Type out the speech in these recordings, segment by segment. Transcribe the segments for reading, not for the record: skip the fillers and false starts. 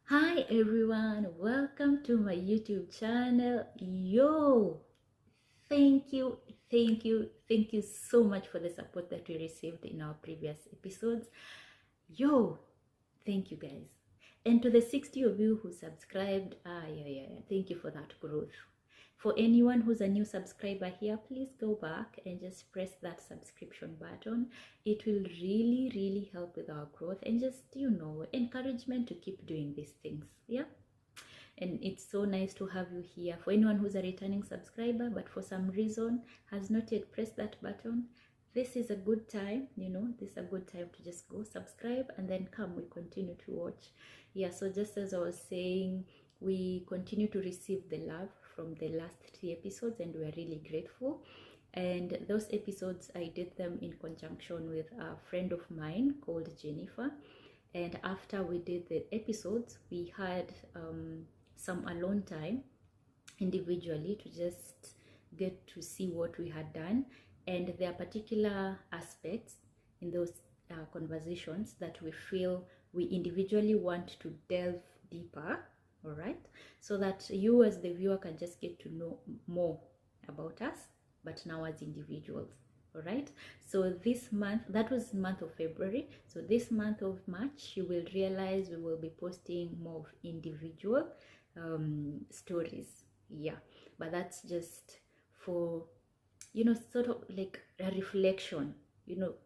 Hi everyone, welcome to my YouTube channel. Yo, thank you so much for the support that we received in our previous episodes. Yo, thank you guys. And to the 60 of you who subscribed, thank you for that growth. For anyone who's a new subscriber here, please go back and just press that subscription button. It will really help with our growth and just, encouragement to keep doing these things. Yeah. And it's so nice to have you here. For anyone who's a returning subscriber but for some reason has not yet pressed that button, this is a good time, this is a good time to just go subscribe and then come, we continue to watch. Yeah, so just as I was saying, we continue to receive the love from the last 3 episodes and we are really grateful. And those episodes, I did them in conjunction with a friend of mine called Jennifer. And after we did the episodes, we had some alone time individually to just get to see what we had done. And there are particular aspects in those conversations that we feel we individually want to delve deeper, all right, so that you as the viewer can just get to know more about us, but now as individuals. All right, so this month, that was month of February, so this month of March you will realize we will be posting more of individual stories. Yeah, but that's just for sort of like a reflection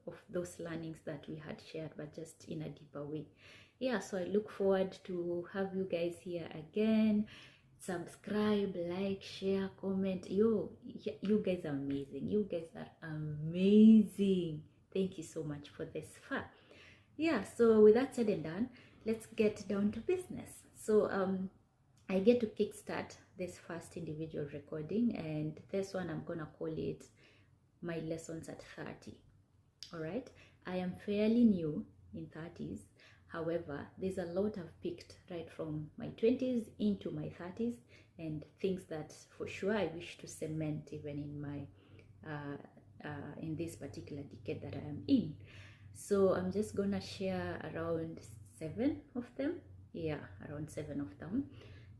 of those learnings that we had shared, but just in a deeper way. Yeah, so I look forward to have you guys here again. Subscribe, like, share, comment. You guys are amazing. You guys are amazing. Thank you so much for this far. Yeah, so with that said and done, let's get down to business. So I get to kickstart this first individual recording, and this one I'm gonna call it my lessons at 30. All right, I am fairly new in 30s. However, there's a lot I've picked right from my 20s into my 30s, and things that for sure I wish to cement even in my in this particular decade that I am in. So I'm just gonna share around 7 of them. Yeah, around 7 of them,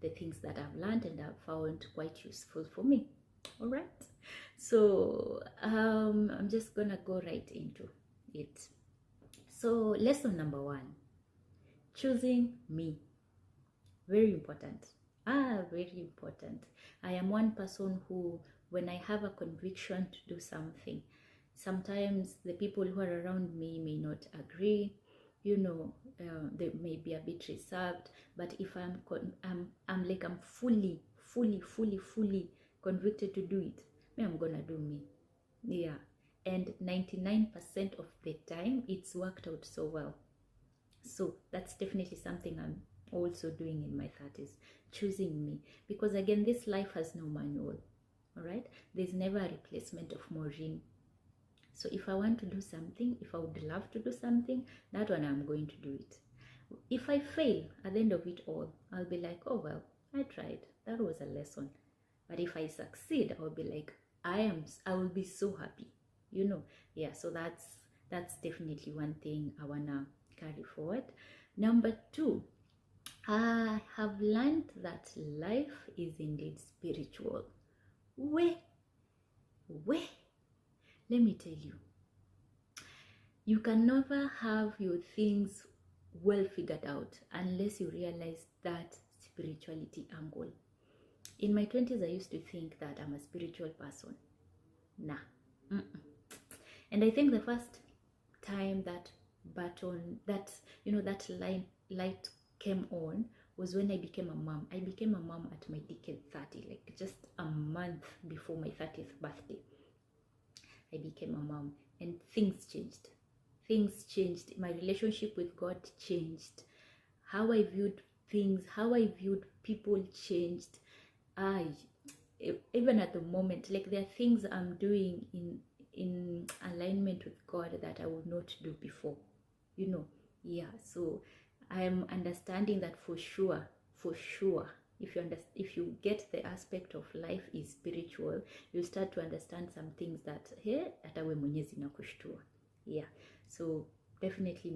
the things that I've learned and I've found quite useful for me. All right, so I'm just gonna go right into it. So lesson number 1, choosing me. Very important. Very important. I am one person who, when I have a conviction to do something, sometimes the people who are around me may not agree. They may be a bit reserved, but if I'm fully convicted to do it, I'm gonna do me. Yeah, and 99% of the time it's worked out so well. So that's definitely something I'm also doing in my 30s, choosing me, because again, this life has no manual. All right, there's never a replacement of Maureen. So if I want to do something, if I would love to do something, that one I'm going to do it. If I fail at the end of it all, I'll be like, oh well, I tried, that was a lesson. But if I succeed, I'll be like, I will be so happy. Yeah, so that's definitely one thing I wanna carry forward. Number 2, I have learned that life is indeed spiritual. Let me tell you, you can never have your things well figured out unless you realize that spirituality angle. In my 20s, I used to think that I'm a spiritual person. Nah. And I think the first time that button, that light came on was when I became a mom. I became a mom at my decade 30, like just a month before my 30th birthday. I became a mom and things changed. My relationship with God changed. How I viewed things, how I viewed people changed. Even at the moment, like there are things I'm doing in alignment with God that I would not do before. Yeah, so I am understanding that for sure, if you get the aspect of life is spiritual, you start to understand some things that atawe Mwenyezi na kushtua. Yeah, so definitely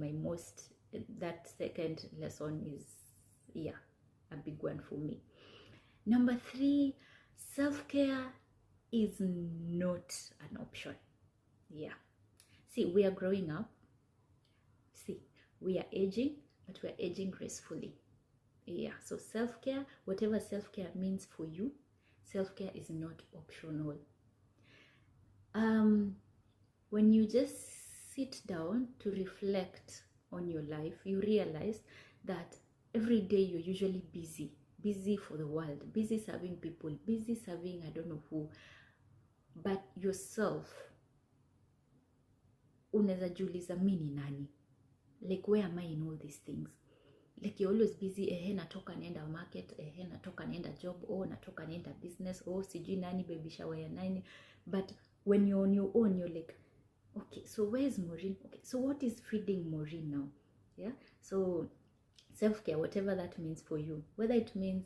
that second lesson is yeah, a big one for me. Number 3, self-care is not an option. Yeah. See, we are growing up. See, we are aging, but we are aging gracefully. Yeah, so self-care, whatever self-care means for you, self-care is not optional. When you just sit down to reflect on your life, you realize that every day you're usually busy for the world, busy serving people, busy serving I don't know who, but yourself, unaweza jiuliza mimi ni nani? Like, where am I in all these things? Like, you're always busy, natoka naenda market, natoka naenda job, natoka naenda business, sijui nani baby shower ya nani. But when you're on your own, you're like, okay, so where's Maureen? Okay, so what is feeding Maureen now? Yeah, so self-care, whatever that means for you, whether it means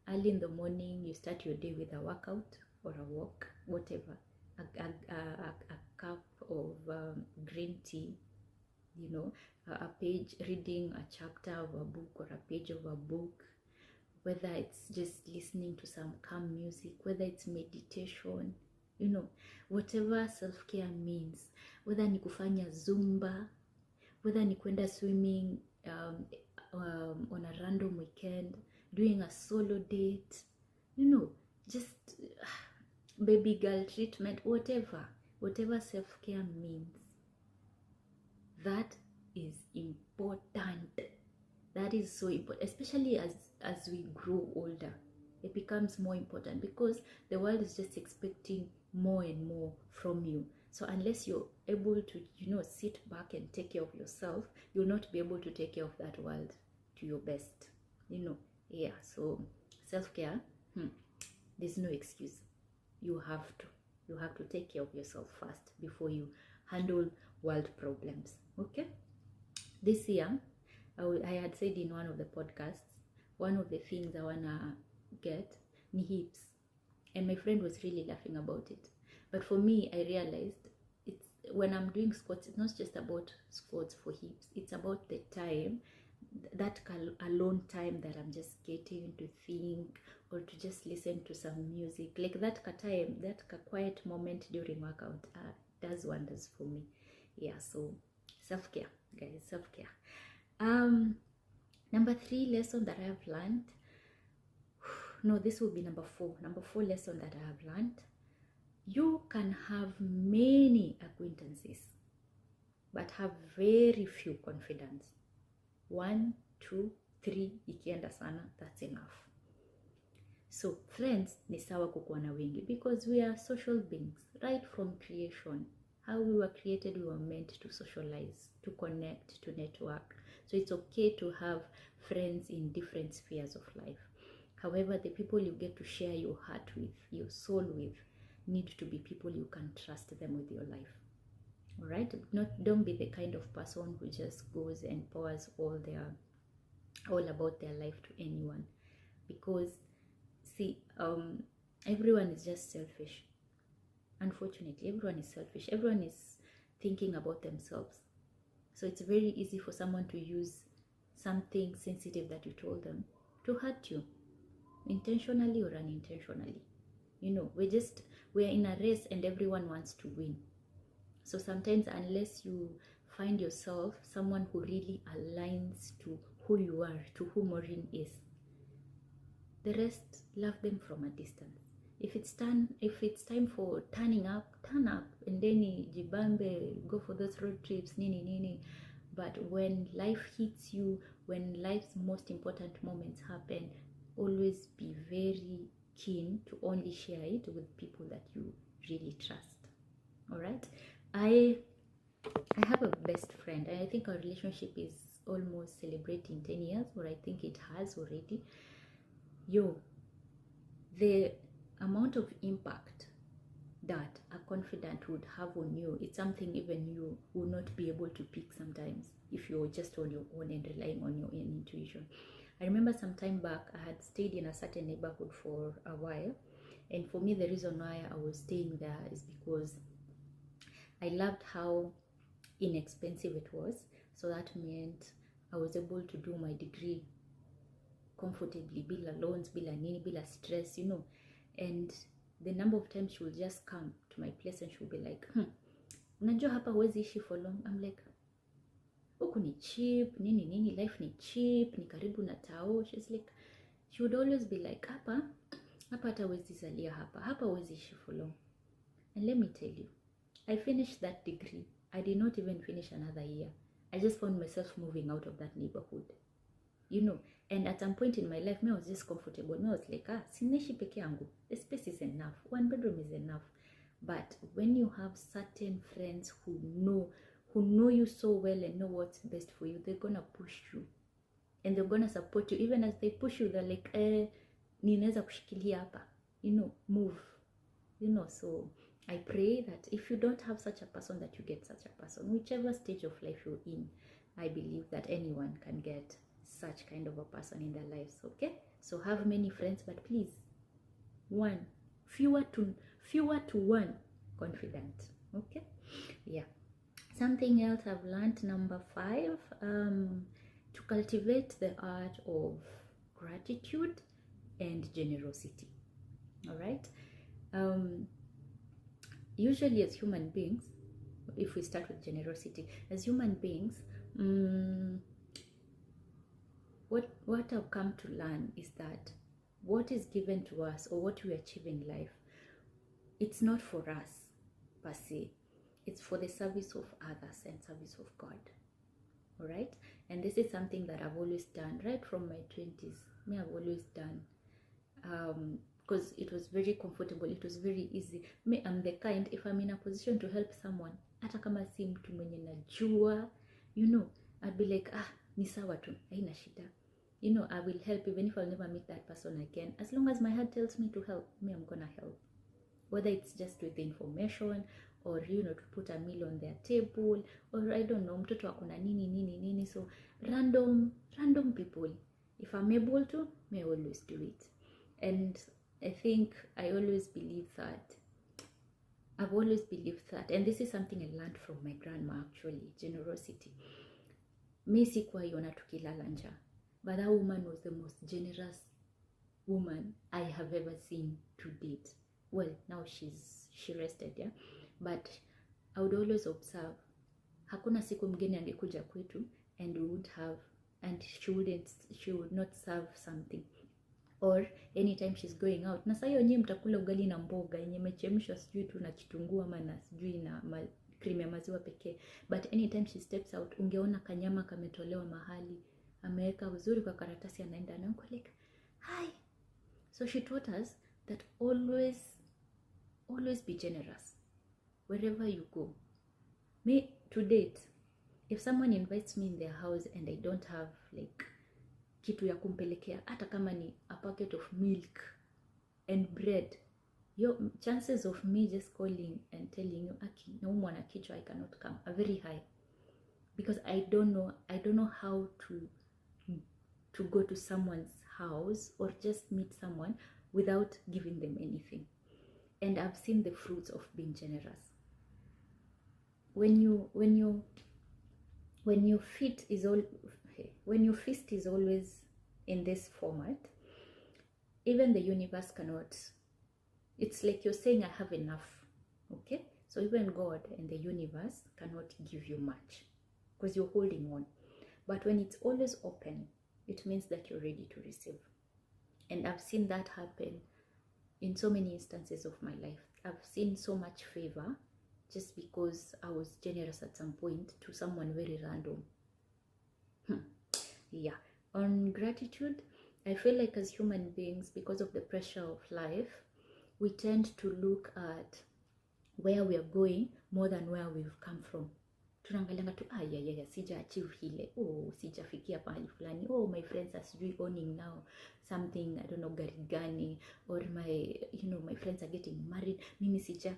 early in the morning you start your day with a workout or a walk, whatever, a cup of green tea, you know, a page, reading a chapter of a book or a page of a book, whether it's just listening to some calm music, whether it's meditation, you know, whatever self-care means, whether ni kufanya zumba, whether ni kwenda swimming on a random weekend, doing a solo date, you know, just baby girl treatment, whatever self-care means, that is important. That is so important, especially as we grow older. It becomes more important because the world is just expecting more and more from you. So unless you're able to, you know, sit back and take care of yourself, you'll not be able to take care of that world to your best, you know. Yeah, so self-care, there's no excuse. You have to take care of yourself first before you handle world problems. Okay, this year I had said in one of the podcasts, one of the things I wanna get ni hips, and my friend was really laughing about it. But for me, I realized it's when I'm doing squats, it's not just about squats for hips, it's about the time, that alone time that I'm just getting to think or to just listen to some music, like that time, that quiet moment during workout does wonders for me. Yeah, so self-care, guys, self-care. Number 3 lesson that I have learned, no, this will be number 4 lesson that I have learned: you can have many acquaintances but have very few confidence. 1, 2, 3 ikienda sana, that's enough. So friends ni sawa kukuwa na wengi, because we are social beings. Right from creation, how we were created, we were meant to socialize, to connect, to network. So it's okay to have friends in different spheres of life. However, the people you get to share your heart with, your soul with, need to be people you can trust them with your life. All right, don't be the kind of person who just goes and pours all about their life to anyone, because see, everyone is just selfish. Unfortunately, everyone is selfish. Everyone is thinking about themselves. So it's very easy for someone to use something sensitive that you told them to hurt you, intentionally or unintentionally. You know, we're in a race and everyone wants to win. So sometimes, unless you find yourself someone who really aligns to who you are, to who Maureen is, the rest, love them from a distance. If it's time for turning up, turn up, and then jibambe, go for those road trips, nini. But when life hits you, when life's most important moments happen, always be very keen to only share it with people that you really trust. All right, I have a best friend, and I think our relationship is almost celebrating 10 years, or I think it has already. The amount of impact that a confidant would have on you, it's something even you will not be able to pick sometimes if you're just on your own and relying on your own intuition. I remember some time back, I had stayed in a certain neighborhood for a while, and for me, the reason why I was staying there is because I loved how inexpensive it was. So that meant I was able to do my degree comfortably, bila loans, bila nini, bila stress, you know. And the number of times she will just come to my place and she will be like, unajua hapa huwezi ishi for long. I'm like, huku ni cheap, nini, life ni cheap, ni karibu na tao. She's like, she would always be like, hapa hata huwezi zalia hapa huwezi ishi for long. And let me tell you, I finished that degree. I did not even finish another year. I just found myself moving out of that neighborhood, you know. And at some point in my life, I was just comfortable. I was like, sinaishi peke yangu. The space is enough. 1 bedroom is enough. But when you have certain friends who know you so well and know what's best for you, they're gonna push you. And they're gonna support you. Even as they push you, they're like, ninaweza kushikilia hapa. You know, move. You know, so I pray that if you don't have such a person, that you get such a person. Whichever stage of life you're in, I believe that anyone can get such kind of a person in their lives, okay? So have many friends, but please, fewer to one confident, okay? Yeah. Something else I've learned, number 5, to cultivate the art of gratitude and generosity. All right. Usually as human beings, if we start with generosity, as human beings, what I've come to learn is that what is given to us or what we achieve in life, it's not for us per se. It's for the service of others and service of God. All right. And this is something that I've always done right from my 20s. I've always done, because it was very comfortable, it was very easy. I'm the kind, if I'm in a position to help someone, hata kama si mtu mwenye najua, you know, I'd be like, ni sawa tu, haina shida. You know, I will help even if I'll never meet that person again. As long as my heart tells me to help, I'm gonna help. Whether it's just with the information, or, you know, to put a meal on their table, or I don't know, mtoto akona nini. So random people. If I'm able to, I always do it. And I think I've always believed that, and this is something I learned from my grandma actually, generosity. Mi sikuwa yona tukilala njaa, but that woman was the most generous woman I have ever seen to date. Well, now she rested, yeah. But I would always observe, hakuna siku mgeni angekuja kwetu and we would have, and she would not serve something. Or anytime she's going out, na saa hiyo nyinyi mtakula ugali na mboga yenye imechemshwa sijui tu na kitunguu ama na sijui na cream ya maziwa pekee. But anytime she steps out, ungeona kanyama kametolewa mahali, ameweka vizuri kwa karatasi, anaenda na like, hi. So she taught us that always be generous wherever you go. Me, to date, if someone invites me in their house and I don't have like kitu ya kumpelekea, hata kama ni a packet of milk and bread, your chances of me just calling and telling you, aki naumwa na kichwa, I cannot come, are very high. Because I don't know how to go to someone's house or just meet someone without giving them anything. And I've seen the fruits of being generous. When your feast is always in this format, even the universe cannot. It's like you're saying, I have enough. Okay? So even God and the universe cannot give you much because you're holding on. But when it's always open, it means that you're ready to receive. And I've seen that happen in so many instances of my life. I've seen so much favor just because I was generous at some point to someone very random. Yeah. On gratitude, I feel like as human beings, because of the pressure of life, we tend to look at where we are going more than where we've come from. Tunaangalia tu sija achieve hile, sijafikia pahali fulani, my friends are owning now something, I don't know, gari gani, or my friends are getting married, mimi sija.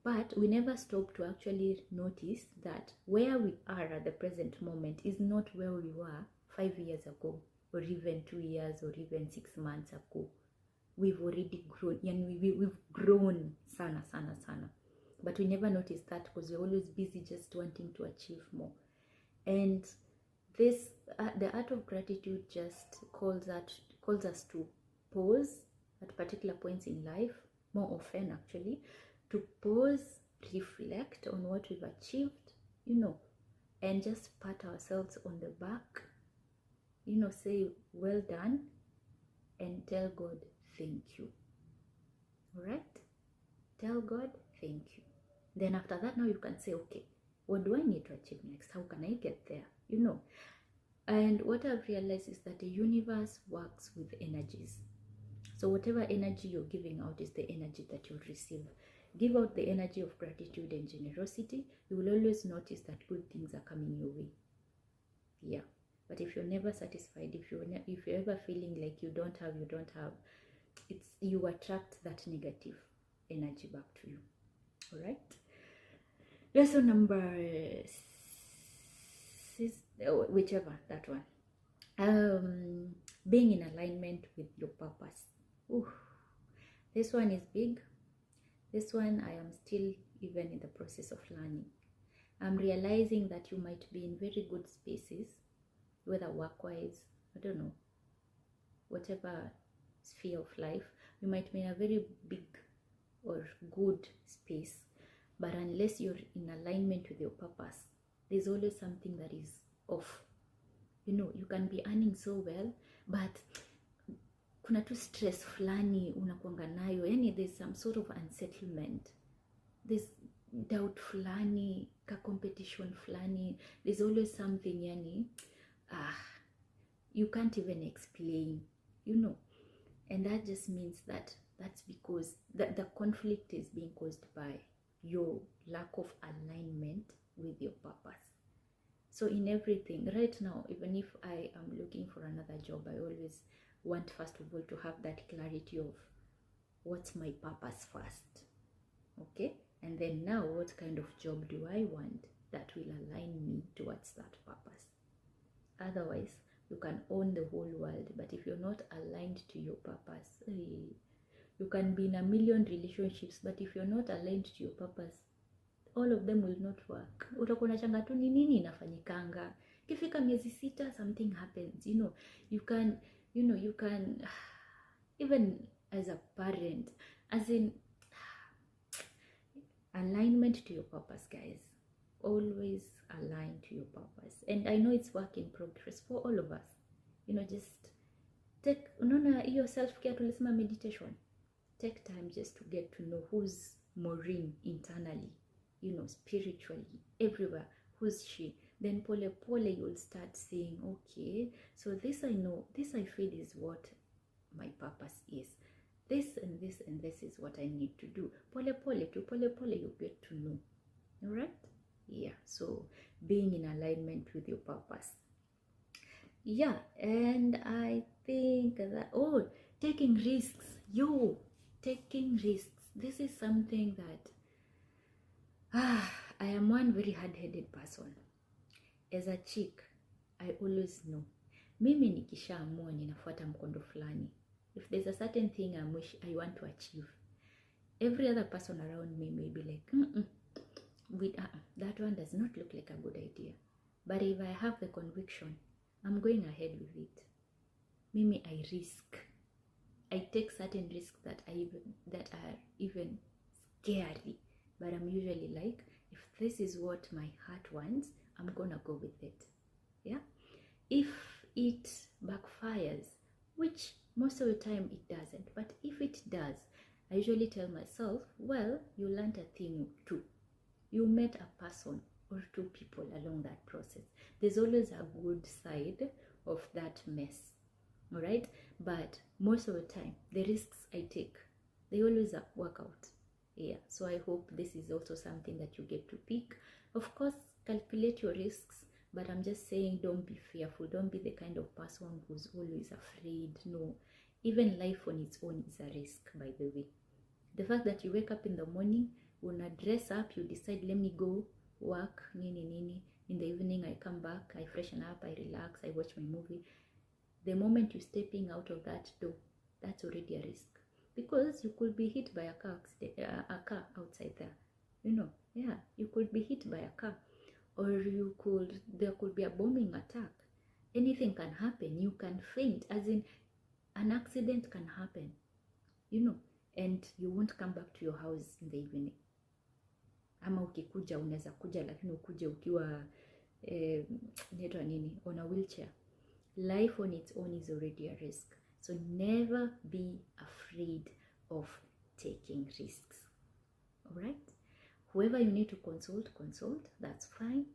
But we never stop to actually notice that where we are at the present moment is not where we were 5 years ago, or even 2 years, or even 6 months ago. We've already grown, and we've grown sana. But we never notice that because we're always busy just wanting to achieve more. And This the art of gratitude just calls us to pause at particular points in life, more often actually, to pause, reflect on what we've achieved, and just pat ourselves on the back, say well done, and tell God thank you. All right? Tell God thank you. Then after that, now you can say, okay, what do I need to achieve next? How can I get there? And what I've realized is that the universe works with energies. So whatever energy you're giving out is the energy that you'll receive. Give out the energy of gratitude and generosity. You will always notice that good things are coming your way. Yeah. But if you're never satisfied, if you're ever feeling like you don't have, you attract that negative energy back to you. All right. Lesson number whichever, that one. Being in alignment with your purpose. Ooh, this one is big. This one I am still even in the process of learning. I'm realizing that you might be in very good spaces, whether work-wise, I don't know, whatever sphere of life. You might be in a very big or good space, but unless you're in alignment with your purpose, there's always something that is off. You can be earning so well, but kuna tu stress fulani unakuanga nayo, yani there's some sort of unsettlement, there's doubt fulani, ka competition fulani, there's always something, yani you can't even explain, and that just means that that's because the conflict is being caused by your lack of alignment with your purpose. So in everything right now, even if I am looking for another job, I always want first of all to have that clarity of what's my purpose first, okay? And then now, what kind of job do I want that will align me towards that purpose? Otherwise, you can own the whole world, but if you're not aligned to your purpose, you can be in a million relationships, but if you're not aligned to your purpose, all of them will not work. Utakuwa unachanga tu ni nini inafanyikanga. Kifika miezi 6, something happens. You can even as a parent, as in alignment to your purpose, guys. Always align to your purpose. And I know it's work in progress for all of us. Just take, your self-care, tulisema meditation. Take time just to get to know who's Maureen internally, spiritually, everywhere. Who's she? Then pole you'll start saying, okay, so this I know, this I feel is what my purpose is. This and this and this is what I need to do. Pole you get to know. All right? Yeah, so being in alignment with your purpose. Yeah, and I think that, taking risks. Taking risks. This is something that I am one very hard-headed person. As a chick, I always know. Mimi nikishaamua ninafuata mkondo fulani. If there's a certain thing I want to achieve, every other person around me may be like, that one does not look like a good idea. But if I have the conviction, I'm going ahead with it. Mimi, I risk. I take certain risks that are even scary. But I'm usually like, if this is what my heart wants, I'm gonna go with it. Yeah? If it backfires, which most of the time it doesn't, but if it does, I usually tell myself, well, you learned a thing too. You met a person or 2 people along that process. There's always a good side of that mess. All right? But most of the time, the risks I take, they always work out. Yeah, so I hope this is also something that you get to pick. Of course, calculate your risks, but I'm just saying, don't be fearful. Don't be the kind of person who's always afraid. No, even life on its own is a risk, by the way. The fact that you wake up in the morning, when I dress up, you decide, let me go work, nini. In the evening, I come back, I freshen up, I relax, I watch my movie. The moment you're stepping out of that door, that's already a risk. Because you could be hit by a car outside there. Yeah, you could be hit by a car. Or there could be a bombing attack. Anything can happen. You can faint, as in an accident can happen, you know, and you won't come back to your house in the evening. Ama ukikuja unaweza kuja lakini ukuje ukiwa inaitwa nini, on a wheelchair. Life on its own is already a risk. So never be afraid of taking risks. All right? Whoever you need to consult, that's fine.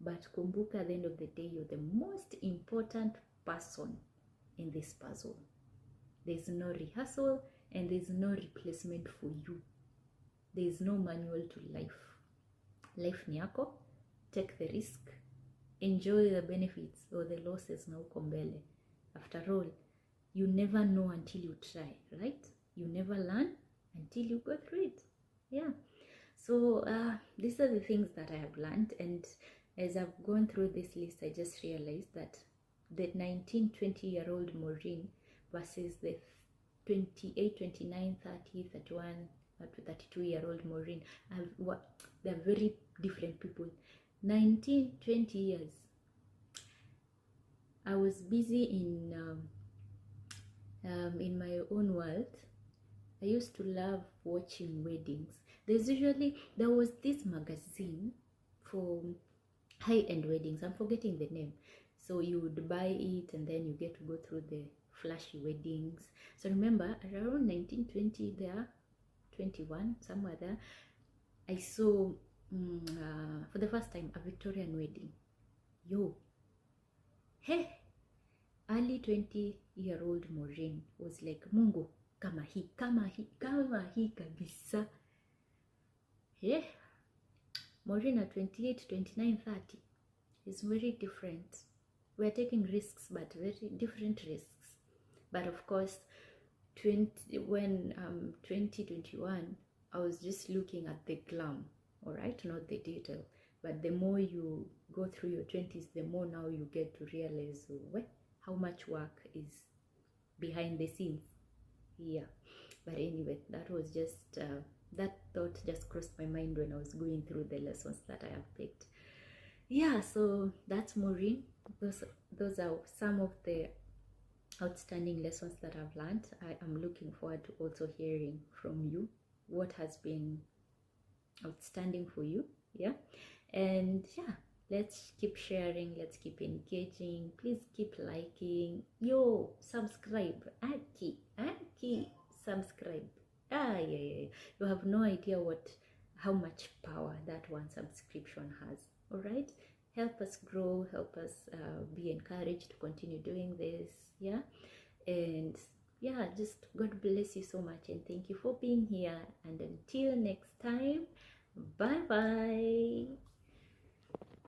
But kumbuka, at the end of the day, you're the most important person in this puzzle. There's no rehearsal and there's no replacement for you. There's no manual to life. Life ni yako. Take the risk. Enjoy the benefits or the losses na uko mbele. After all, you never know until you try, right? You never learn until you go through it. Yeah. So these are the things that I have learned, and as I've gone through this list, I just realized that the 19, 20-year-old Maureen versus the 28, 29, 30, 31 to 32-year-old Maureen, they're very different people. 19, 20 years, I was busy in my own world. I used to love watching weddings. There was this magazine for high-end weddings. I'm forgetting the name. So you would buy it and then you get to go through the flashy weddings. So remember, around 1920 there, 21, somewhere there, I saw for the first time a Victorian wedding. Yo, hey, early 20-year-old Maureen was like, Mungu, kama hii kabisa. Yeah, Maureen at 28, 29, 30 is very different. We're taking risks, but very different risks. But of course, 2021, I was just looking at the glam, all right, not the detail. But the more you go through your 20s, the more now you get to realize how much work is behind the scenes. Yeah, but anyway, that was just that thought just crossed my mind when I was going through the lessons that I have picked. Yeah, so that's Maureen. Those are some of the outstanding lessons that I've learned. I am looking forward to also hearing from you what has been outstanding for you. Yeah, and yeah, let's keep sharing, let's keep engaging. Please keep liking. Yo, subscribe. Aki, subscribe. Yeah. You have no idea how much power that one subscription has. All right, help us grow, help us be encouraged to continue doing this. Yeah, and yeah, just God bless you so much, and thank you for being here. And until next time, bye bye.